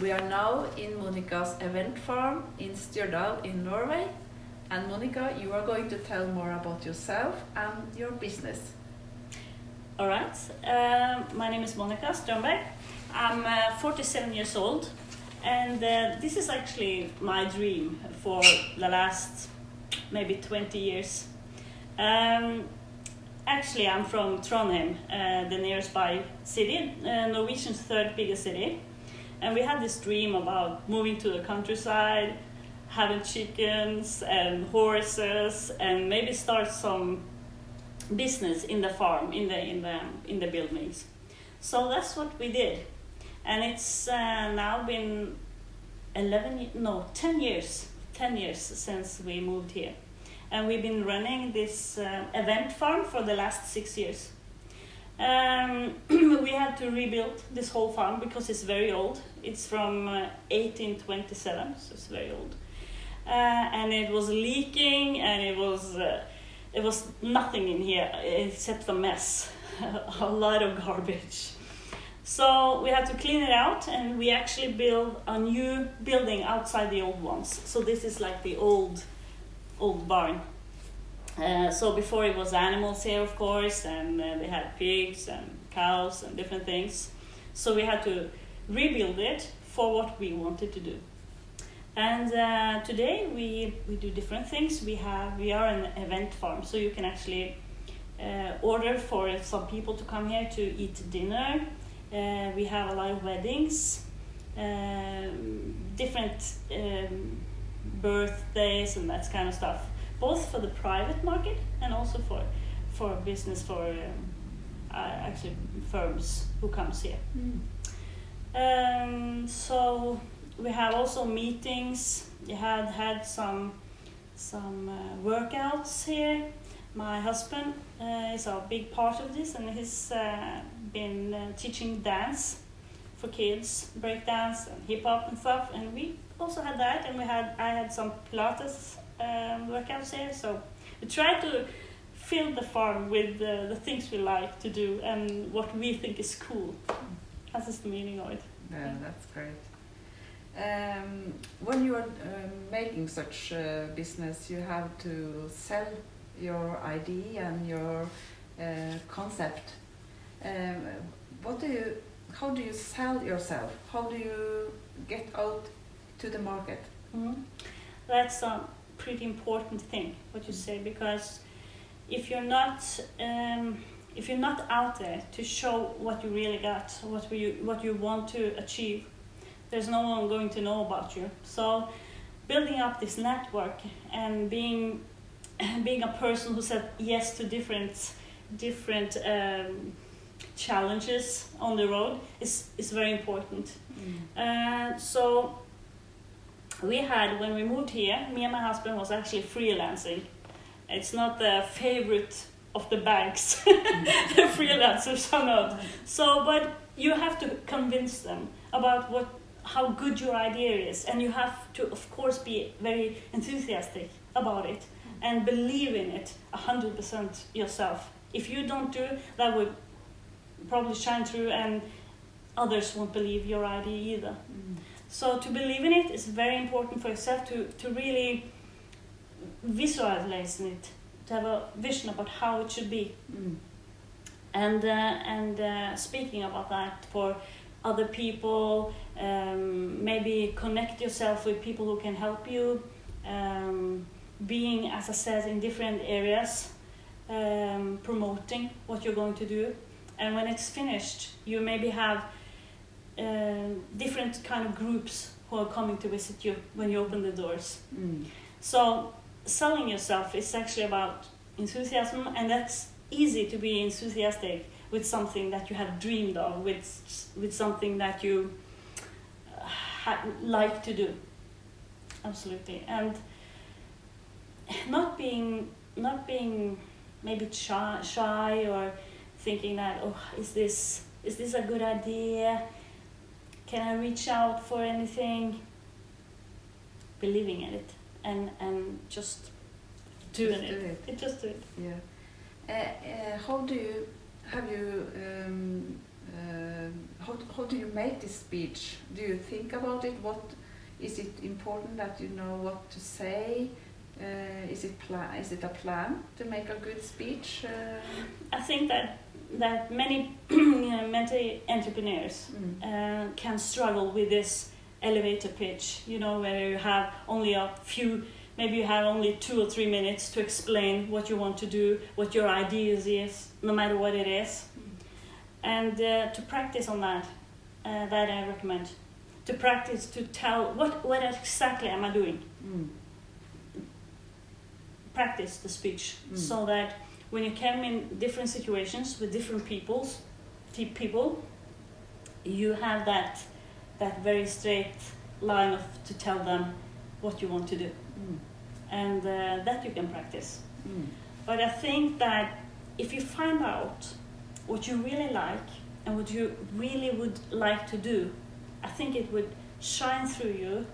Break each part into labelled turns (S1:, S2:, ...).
S1: We are now in Monica's event farm in Stjørdal in Norway. And Monica, you are going to tell more about yourself and your business.
S2: All right. My name is Monica Strömberg. I'm 47 years old, and this is actually my dream for the last maybe 20 years. Actually, I'm from Trondheim, the nearest by city, Norwegian's third biggest city. And we had this dream about moving to the countryside, having chickens and horses, and maybe start some business in the farm, in the buildings. So that's what we did, and it's now been 10 years since we moved here, and we've been running this event farm for the last 6 years. We had to rebuild this whole farm because it's very old. It's from 1827, so it's very old. And it was leaking, and it was nothing in here except a mess, a lot of garbage. So we had to clean it out, and we actually built a new building outside the old ones. So this is like the old barn. So before it was animals here, of course, and they had pigs and cows and different things. So we had to rebuild it for what we wanted to do. And today we do different things. We are an event farm, so you can actually order for some people to come here to eat dinner. We have a lot of weddings, different birthdays and that kind of stuff, both for the private market and also for business, for actually firms who comes here. So we have also meetings. We had some workouts here. My husband is a big part of this, and he's been teaching dance for kids, break dance and hip hop and stuff. And we also had that, and I had some Pilates workouts here. So we try to fill the farm with the things we like to do and what we think is cool. That's the meaning of it.
S1: Yeah, that's great. When you are making such a business, you have to sell your idea and your concept. How do you sell yourself? How do you get out to the market?
S2: That's a pretty important thing what you say, because if you're not out there to show what you really got, what you want to achieve, there's no one going to know about you. So building up this network and being a person who said yes to different challenges on the road is very important. So when we moved here, me and my husband was actually freelancing. It's not the favorite of the banks, the freelancers are not. So, but you have to convince them about how good your idea is, and you have to, of course, be very enthusiastic about it and believe in it 100% yourself. If you don't do, that would probably shine through, and others won't believe your idea either. So to believe in it is very important for yourself, to really visualize it, to have a vision about how it should be. And speaking about that for other people, maybe connect yourself with people who can help you, being, as I said, in different areas, promoting what you're going to do. And when it's finished, you maybe have different kind of groups who are coming to visit you when you open the doors. So selling yourself is actually about enthusiasm, and that's easy to be enthusiastic with something that you have dreamed of, with something that you like to do. Absolutely. And not being maybe shy or thinking that, is this a good idea? Can I reach out for anything? Believing in it and just doing it. Just do it.
S1: Yeah. How how do you make this speech? Do you think about it? What is it important that you know what to say? Is it a plan to make a good speech?
S2: I think that many many entrepreneurs can struggle with this elevator pitch. You know, where you have only a few. Maybe you have only 2 or 3 minutes to explain what you want to do, what your ideas is, no matter what it is. And to practice on that, that I recommend. To practice to tell what exactly am I doing. Practice the speech so that when you come in different situations with different people, you have that very straight line to tell them what you want to do. And that you can practice. But I think that if you find out what you really like and what you really would like to do, I think it would shine through you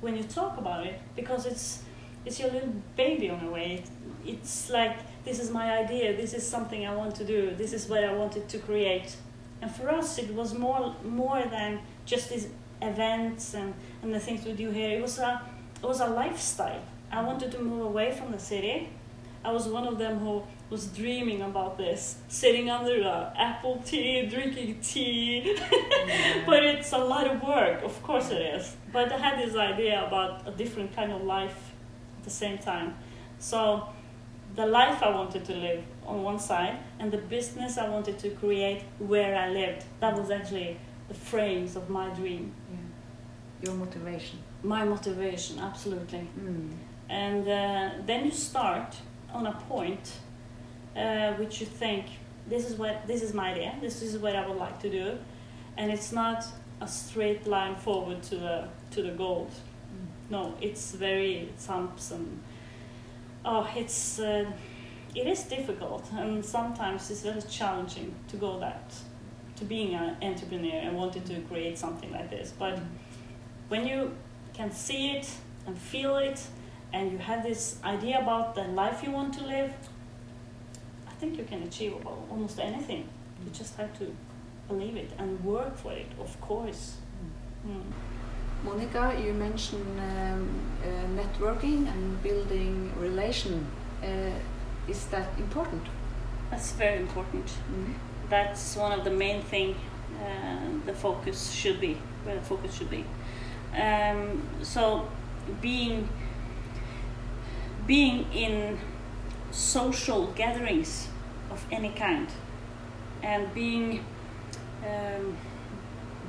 S2: when you talk about it, because it's your little baby in a way. It's like, this is my idea, this is something I want to do, this is what I wanted to create. And for us it was more than just these events and the things we do here. It was a lifestyle. I wanted to move away from the city. I was one of them who was dreaming about this, sitting under an apple tree, drinking tea. But it's a lot of work, of course it is. But I had this idea about a different kind of life at the same time. So the life I wanted to live on one side, and the business I wanted to create where I lived, that was actually the frames of my dream.
S1: Your motivation.
S2: My motivation, absolutely. And then you start on a point which you think, this is my idea, this is what I would like to do, and it's not a straight line forward to the goal. No, it's very humps and it is difficult, and sometimes it's very challenging to go to being an entrepreneur and wanting to create something like this. But when you can see it and feel it, and you have this idea about the life you want to live, I think you can achieve almost anything. You just have to believe it and work for it, of course.
S1: Monica, you mentioned networking and building relation. Is that important?
S2: That's very important. That's one of the main things where the focus should be. So being in social gatherings of any kind, and being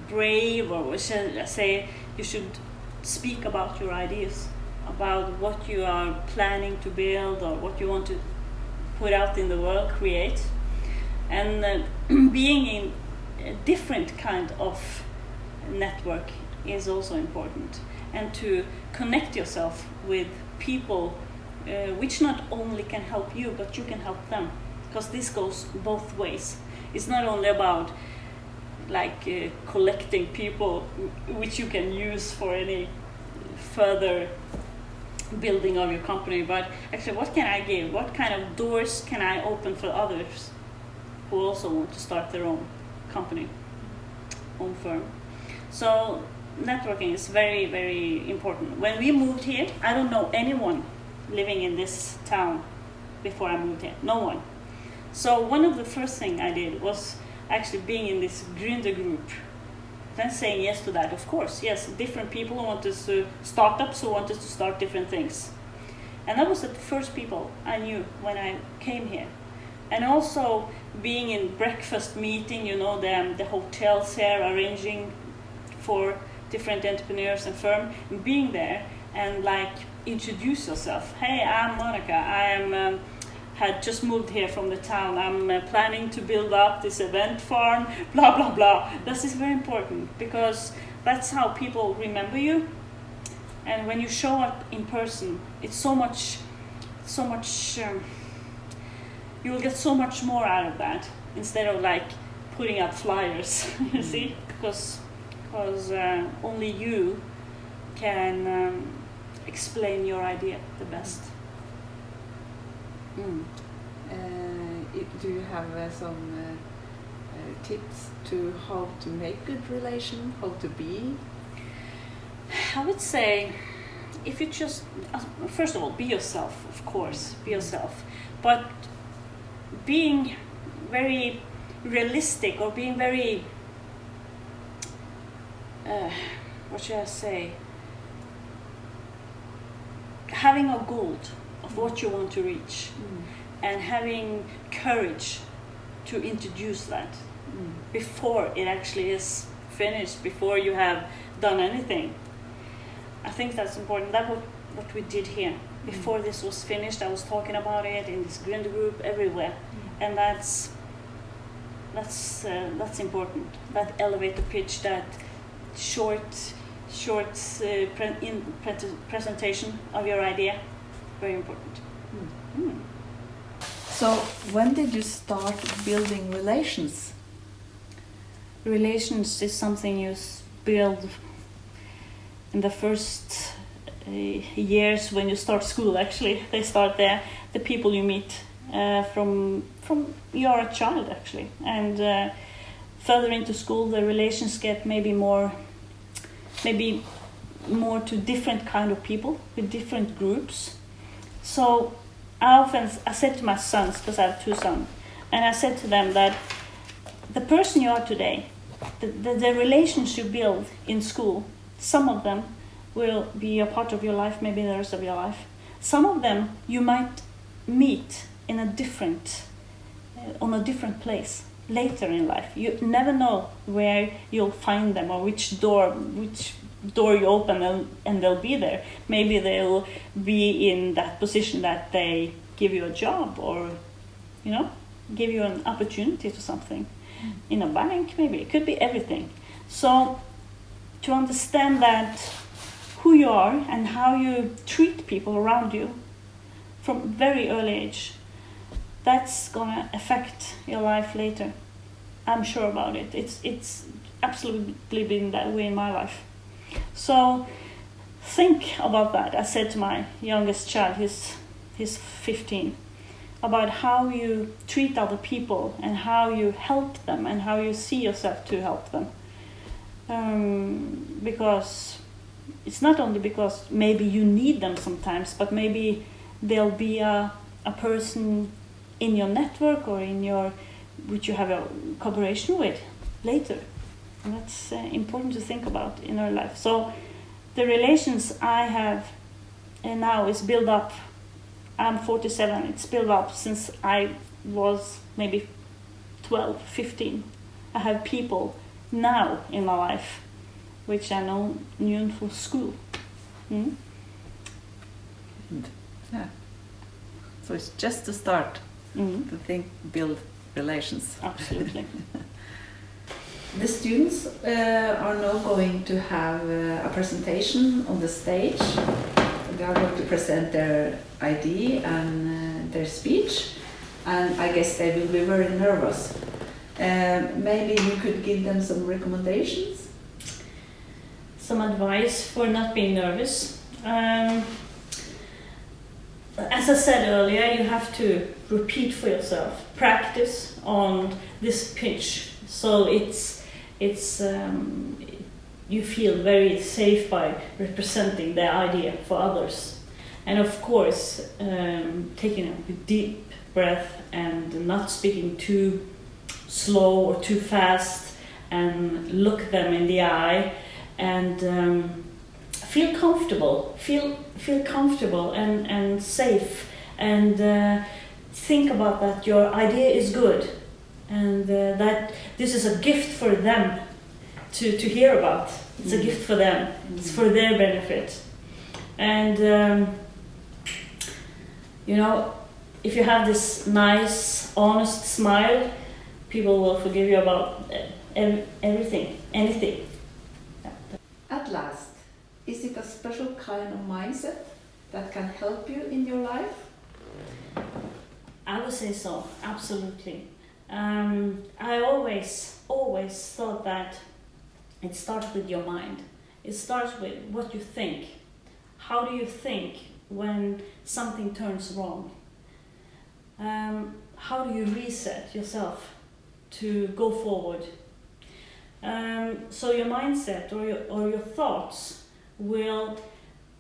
S2: brave, or should I say, you should speak about your ideas, about what you are planning to build or what you want to put out in the world, create, and being in a different kind of network is also important, and to connect yourself with people which not only can help you, but you can help them, because this goes both ways. It's not only about collecting people which you can use for any further building of your company, but actually, what can I give? What kind of doors can I open for others who also want to start their own company, own firm? So networking is very, very important. When we moved here, I don't know anyone living in this town before I moved here. No one. So one of the first things I did was actually being in this Gründer group. Then saying yes to that, of course. Yes, different people who wanted to, startups who wanted to start different things. And that was the first people I knew when I came here. And also being in breakfast meeting, the hotels here arranging for different entrepreneurs and firms, and being there and introduce yourself. Hey, I'm Monica. I had just moved here from the town. I'm planning to build up this event farm, blah, blah, blah. This is very important, because that's how people remember you. And when you show up in person, it's so much, you will get so much more out of that, instead of putting out flyers, you see? Because only you can explain your idea the best.
S1: Do you have some tips to how to make good relation, how to be?
S2: I would say, if you just, first of all, be yourself, of course, be yourself. But being very realistic, or being very, what should I say, having a goal of what you want to reach, and having courage to introduce that before it actually is finished, before you have done anything. I think that's important. That's what we did here. Before this was finished, I was talking about it in this green group everywhere, and that's important. That elevator pitch, that short presentation of your idea, very important.
S1: So when did you start building relations?
S2: Relations is something you build in the first years when you start school. Actually, they start there. The people you meet from you're a child, actually, and further into school, the relations get maybe more to different kind of people with different groups. So I said to my sons, because I have 2 sons, and I said to them that the person you are today, the relations you build in school, some of them will be a part of your life, maybe the rest of your life. Some of them you might meet in on a different place later in life. You never know where you'll find them, or which door you open and they'll be there. Maybe they'll be in that position that they give you a job, or give you an opportunity to something in a bank. Maybe it could be everything. So to understand that who you are and how you treat people around you from very early age, that's gonna affect your life later. I'm sure about it. It's absolutely been that way in my life. So think about that. I said to my youngest child, he's 15, about how you treat other people and how you help them and how you see yourself to help them. Because it's not only because maybe you need them sometimes, but maybe there'll be a person in your network or which you have a cooperation with later. And that's important to think about in our life. So the relations I have now is built up. I'm 47. It's built up since I was maybe 12, 15. I have people now in my life which I knew from school.
S1: Yeah. So it's just to start to build relations.
S2: Absolutely.
S1: The students are now going to have a presentation on the stage. They are going to present their idea and their speech, and I guess they will be very nervous. Maybe you could give them some recommendations?
S2: Some advice for not being nervous. As I said earlier, you have to repeat for yourself, practice on this pitch, so you feel very safe by representing the idea for others. And of course, taking a deep breath and not speaking too slow or too fast, and look them in the eye and feel comfortable and safe, and think about that your idea is good, and that this is a gift for them to hear about. It's a gift for them. It's for their benefit. And if you have this nice, honest smile, people will forgive you about anything.
S1: At last, is it a special kind of mindset that can help you in your life?
S2: I would say so, absolutely. I always thought that it starts with your mind. It starts with what you think. How do you think when something turns wrong? How do you reset yourself? to go forward. So your mindset or your thoughts will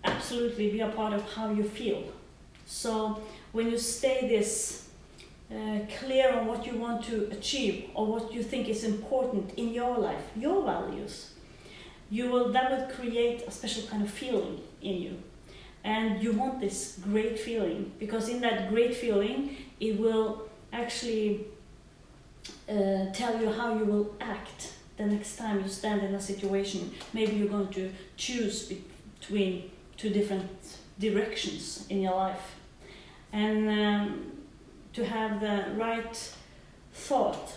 S2: absolutely be a part of how you feel. So when you stay this clear on what you want to achieve or what you think is important in your life, your values, that will create a special kind of feeling in you. And you want this great feeling, because in that great feeling it will actually tell you how you will act the next time you stand in a situation. Maybe you're going to choose between two different directions in your life. And to have the right thought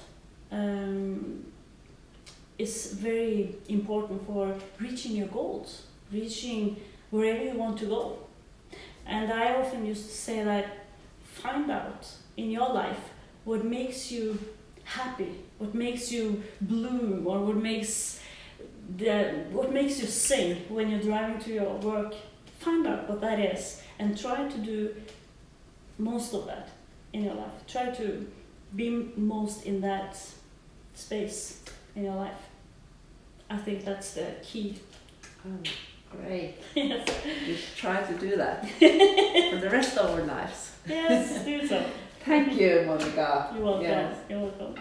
S2: is very important for reaching your goals, reaching wherever you want to go. And I often used to say that find out in your life what makes you happy, what makes you bloom, or what makes you sing when you're driving to your work. Find out what that is and try to do most of that in your life. Try to be most in that space in your life. I think that's the key.
S1: Oh, great.
S2: Yes.
S1: We should try to do that for the rest of our lives.
S2: Yes, do so.
S1: Thank you, Monica.
S2: You're welcome.
S1: Yes.
S2: You're welcome.